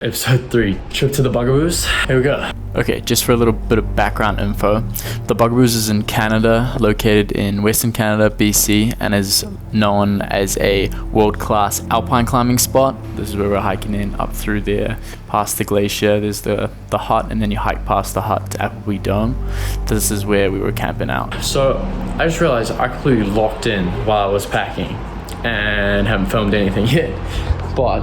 Episode 3, trip to the Bugaboos. Here we go. Okay, just for a little bit of background info, the Bugaboos is in Canada, located in Western Canada, BC, and is known as a world-class alpine climbing spot. This is where we're hiking in up through there, past the glacier. There's the hut, and then you hike past the hut to Appleby Dome. This is where we were camping out. So, I just realized I completely locked in while I was packing and haven't filmed anything yet. But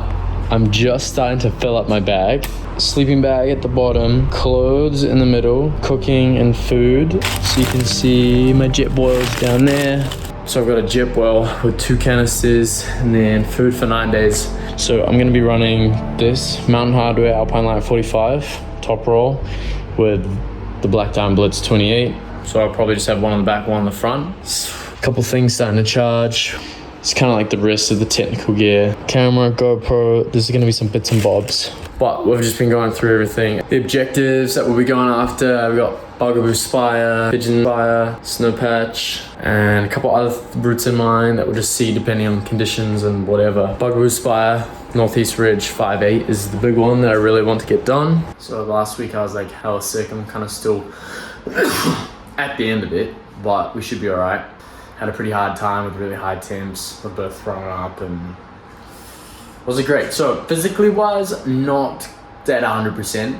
I'm just starting to fill up my bag. Sleeping bag at the bottom, clothes in the middle, cooking and food. So you can see my jet boils down there. So I've got a jet boil with 2 canisters and then food for 9 days. So I'm gonna be running this Mountain Hardwear Alpine Light 45 top roll with the Black Diamond Blitz 28. So I'll probably just have one on the back, one on the front. A couple things starting to charge. It's kind of like the rest of the technical gear. Camera, GoPro, there's gonna be some bits and bobs. But we've just been going through everything. The objectives that we'll be going after, we've got Bugaboo Spire, Pigeon Spire, Snow Patch, and a couple other routes in mind that we'll just see depending on conditions and whatever. Bugaboo Spire, Northeast Ridge 5-8 is the big one that I really want to get done. So last week I was like hella sick. I'm kind of still at the end of it, but we should be all right. Had a pretty hard time with really high temps. We're both throwing up and wasn't great. So physically wise, not at 100%,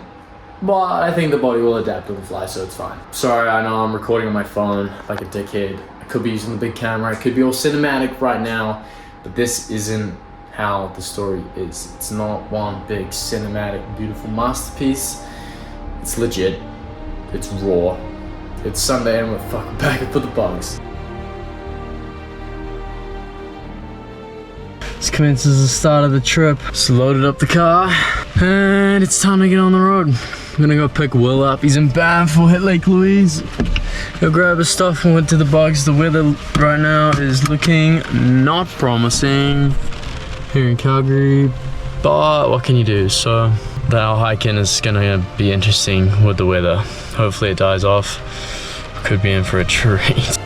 but I think the body will adapt on the fly, so it's fine. Sorry, I know I'm recording on my phone like a dickhead. I could be using the big camera. It could be all cinematic right now, but this isn't how the story is. It's not one big cinematic, beautiful masterpiece. It's legit. It's raw. It's Sunday and we're fucking back for the bugs. This commences the start of the trip. Just loaded up the car and it's time to get on the road. I'm gonna go pick Will up. He's in Banff. We'll hit Lake Louise. Go grab his stuff and went to the bugs. The weather right now is looking not promising here in Calgary, but what can you do? So the hiking is gonna be interesting with the weather. Hopefully it dies off. Could be in for a treat.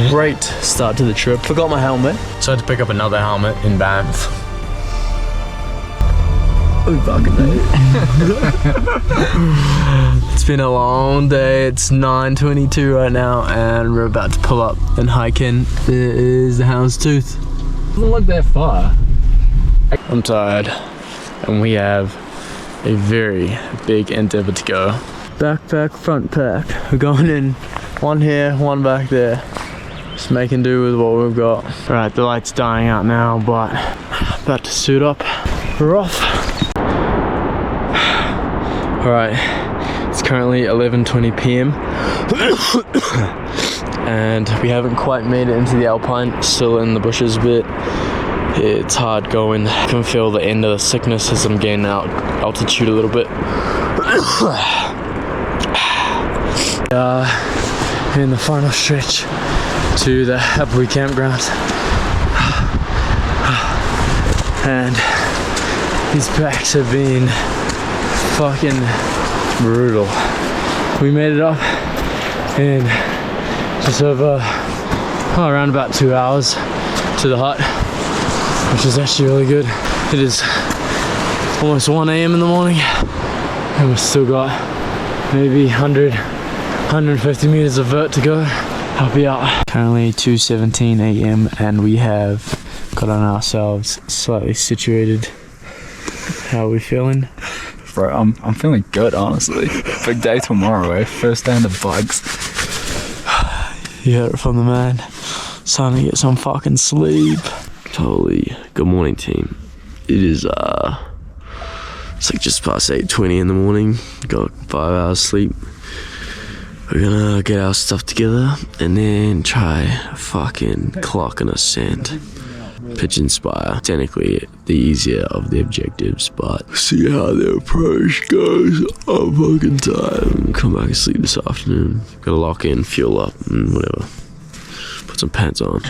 Great start to the trip. Forgot my helmet, so I had to pick up another helmet in Banff. Oh, fucking day. It's been a long day. It's 9:22 right now, and we're about to pull up and hike in. There is the Houndstooth. Doesn't look that far. I'm tired, and we have a very big endeavor to go. Backpack, front pack. We're going in. One here, one back there. Just making do with what we've got. Right, the light's dying out now, but about to suit up. We're off. Alright, it's currently 11:20 p.m. and we haven't quite made it into the Alpine. Still in the bushes a bit. It's hard going. I can feel the end of the sickness as I'm gaining out altitude a little bit. In the final stretch to the Appleby campground, and these packs have been fucking brutal. We made it up in just over around about 2 hours to the hut, which is actually really good. It is almost 1 a.m. in the morning and we've still got maybe 150 meters of vert to go. I'll be out. Currently 2:17 a.m. and we have got on ourselves slightly situated. How are we feeling? Bro, I'm feeling good, honestly. Big day tomorrow, eh? First day in the bugs. You heard it from the man. It's time to get some fucking sleep. Totally. Good morning, team. It is it's like just past 8:20 in the morning. Got 5 hours sleep. We're gonna get our stuff together and then try fucking clocking a sand. Pigeon Spire, technically the easier of the objectives, but see how the approach goes. I'm fucking tired. Come back and sleep this afternoon. Gotta lock in, fuel up, and whatever. Put some pants on.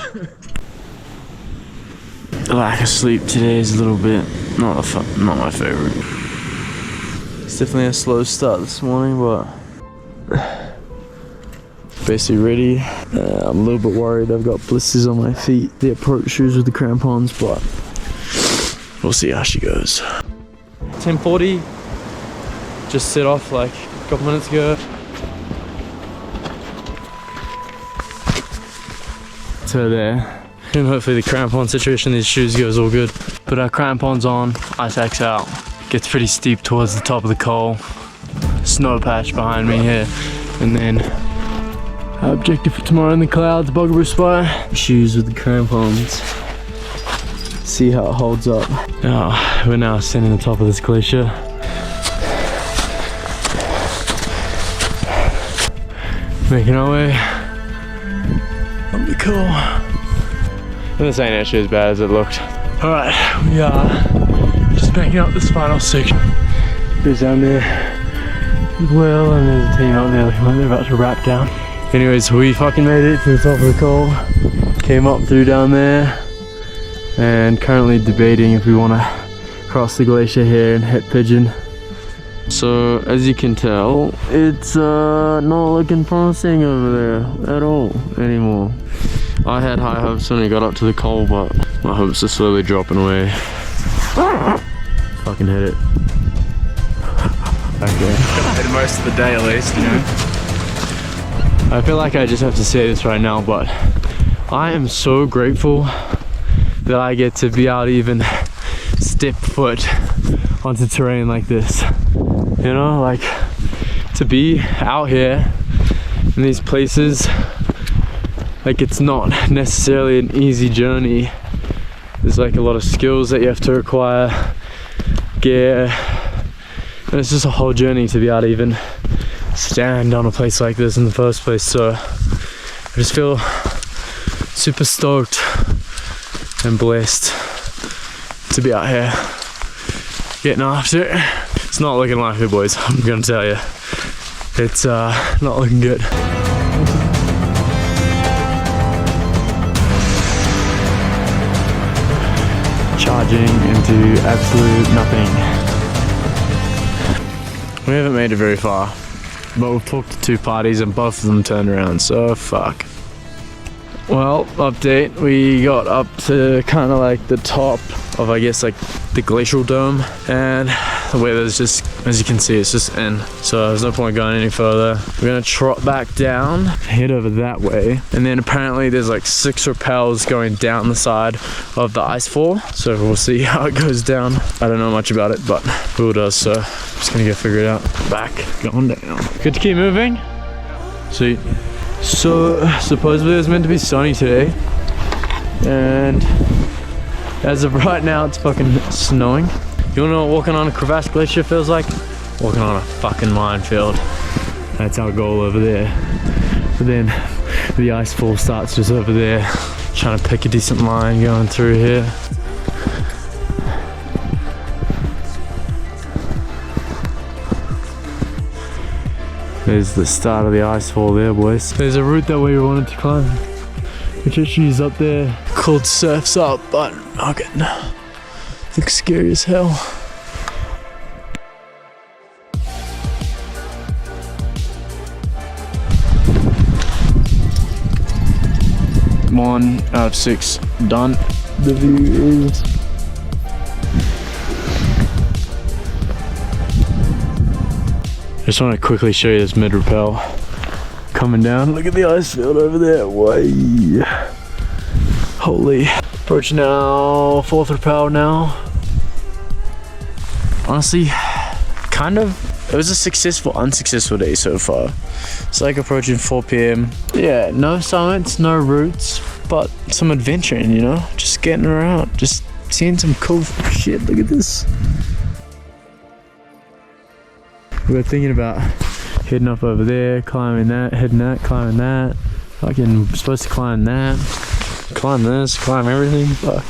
The lack of sleep today is a little bit not my favorite. It's definitely a slow start this morning, but basically ready. I'm a little bit worried. I've got blisters on my feet. The approach shoes with the crampons, but we'll see how she goes. 10:40. Just set off like a couple minutes ago. So there. And hopefully the crampon situation, these shoes goes all good. Put our crampons on, ice axe out. Gets pretty steep towards the top of the col. Snow patch behind me here. And then our objective for tomorrow in the clouds, bugaboo spot. Shoes with the crampons. See how it holds up. Oh, we're now ascending the top of this glacier. Making our way up the col. And this ain't actually as bad as it looked. Alright, we are just making up this final section. Goes down there as well, and there's a team out there looking like they're about to wrap down. Anyways, we fucking made it to the top of the col. Came up through down there, and currently debating if we want to cross the glacier here and hit Pigeon. So, as you can tell, it's not looking promising over there at all anymore. I had high hopes when we got up to the col, but my hopes are slowly dropping away. Fucking hit it. Okay. Hit most of the day at least, you know. I feel like I just have to say this right now, but I am so grateful that I get to be able to even step foot onto terrain like this. You know, like to be out here in these places, like it's not necessarily an easy journey. There's like a lot of skills that you have to acquire, gear, and it's just a whole journey to be able to even stand on a place like this in the first place. So I just feel super stoked and blessed to be out here getting after it. It's not looking like it, boys, I'm gonna tell you. It's not looking good. Charging into absolute nothing. We haven't made it very far, but we've talked to 2 parties and both of them turned around, so fuck. Well, update, we got up to kind of like the top of, I guess, like the glacial dome, and the weather's just, as you can see, it's just in, so there's no point going any further. We're gonna trot back down, head over that way, and then apparently there's like 6 rappels going down the side of the ice fall, so we'll see how it goes down. I don't know much about it, but Will does, so I'm just gonna go figure it out. Back, going down. Good to keep moving. Sweet. So supposedly it was meant to be sunny today, and as of right now it's fucking snowing. You wanna know what walking on a crevasse glacier feels like? Walking on a fucking minefield. That's our goal over there. But then the ice fall starts just over there. Trying to pick a decent line going through here. There's the start of the ice fall there, boys. There's a route that we wanted to climb, which actually is up there, called Surf's Up, but okay, looks scary as hell. One out of 6 done. The view is just want to quickly show you this mid rappel coming down. Look at the ice field over there. Way. Holy. Approaching now 4th rappel now. Honestly, kind of, it was a successful, unsuccessful day so far. It's like approaching 4 p.m. Yeah, no summits, no routes, but some adventuring, you know? Just getting around, just seeing some cool shit. Look at this. We were thinking about heading up over there, climbing that, heading that, climbing that. Fucking supposed to climb that, climb this, climb everything. Fuck.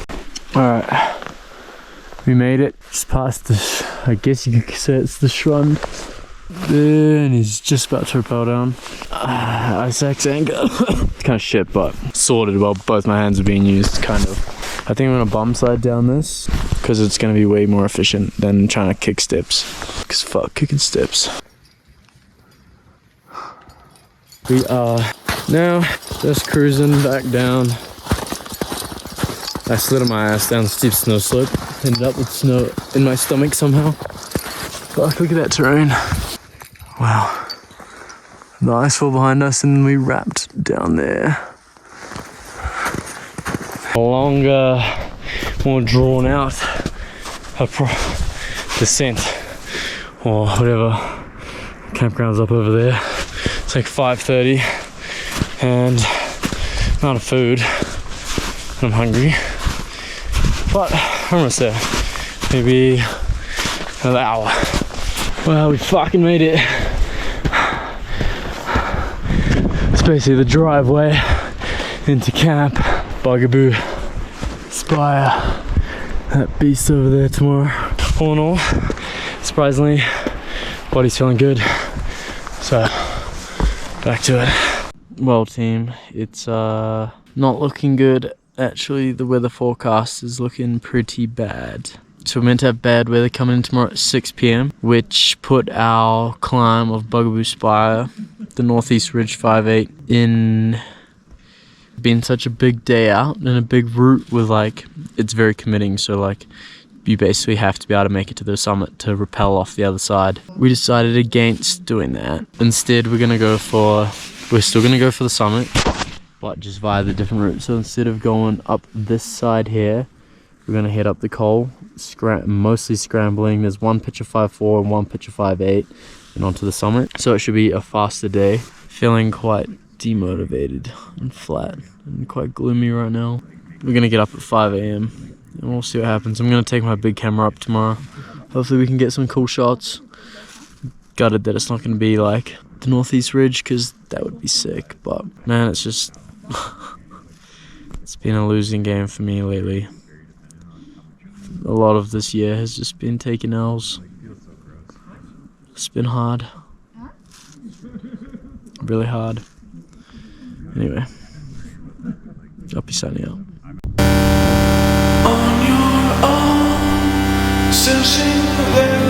Alright, we made it. Just past this, I guess you could say it's the Schrund. And he's just about to rappel down. Ice axe anchor. It's kind of shit, but sorted while both my hands are being used, kind of. I think I'm gonna bum slide down this because it's gonna be way more efficient than trying to kick steps. Because fuck kicking steps. We are Now, just cruising back down. I slid on my ass down the steep snow slope. Ended up with snow in my stomach somehow. Fuck, look at that terrain. Wow. The ice fall behind us and we wrapped down there. A longer, more drawn out descent or whatever. Campground's up over there. It's like 5:30 and I'm out of food. I'm hungry, but I'm almost there. Maybe another hour. Well, we fucking made it. It's basically the driveway into camp. Bugaboo Spire. That beast over there tomorrow. All in all, surprisingly, body's feeling good. So, back to it. Well, team, it's not looking good. Actually, the weather forecast is looking pretty bad. So we're meant to have bad weather coming in tomorrow at 6 p.m, which put our climb of Bugaboo Spire, the Northeast Ridge 5-8, in being such a big day out and a big route with like, it's very committing. So like, you basically have to be able to make it to the summit to rappel off the other side. We decided against doing that. Instead, we're still gonna go for the summit, but just via the different route. So instead of going up this side here, we're gonna head up the Col, mostly scrambling. There's one pitch of 5.4 and one pitch of 5.8 and onto the summit. So it should be a faster day. Feeling quite demotivated and flat and quite gloomy right now. We're gonna get up at 5 a.m. and we'll see what happens. I'm gonna take my big camera up tomorrow. Hopefully we can get some cool shots. Gutted that it's not gonna be like the Northeast Ridge, because that would be sick, but man, it's just it's been a losing game for me lately. A lot of this year has just been taking L's. It's been hard, really hard. Anyway, I'll be signing out. On your own, searching there.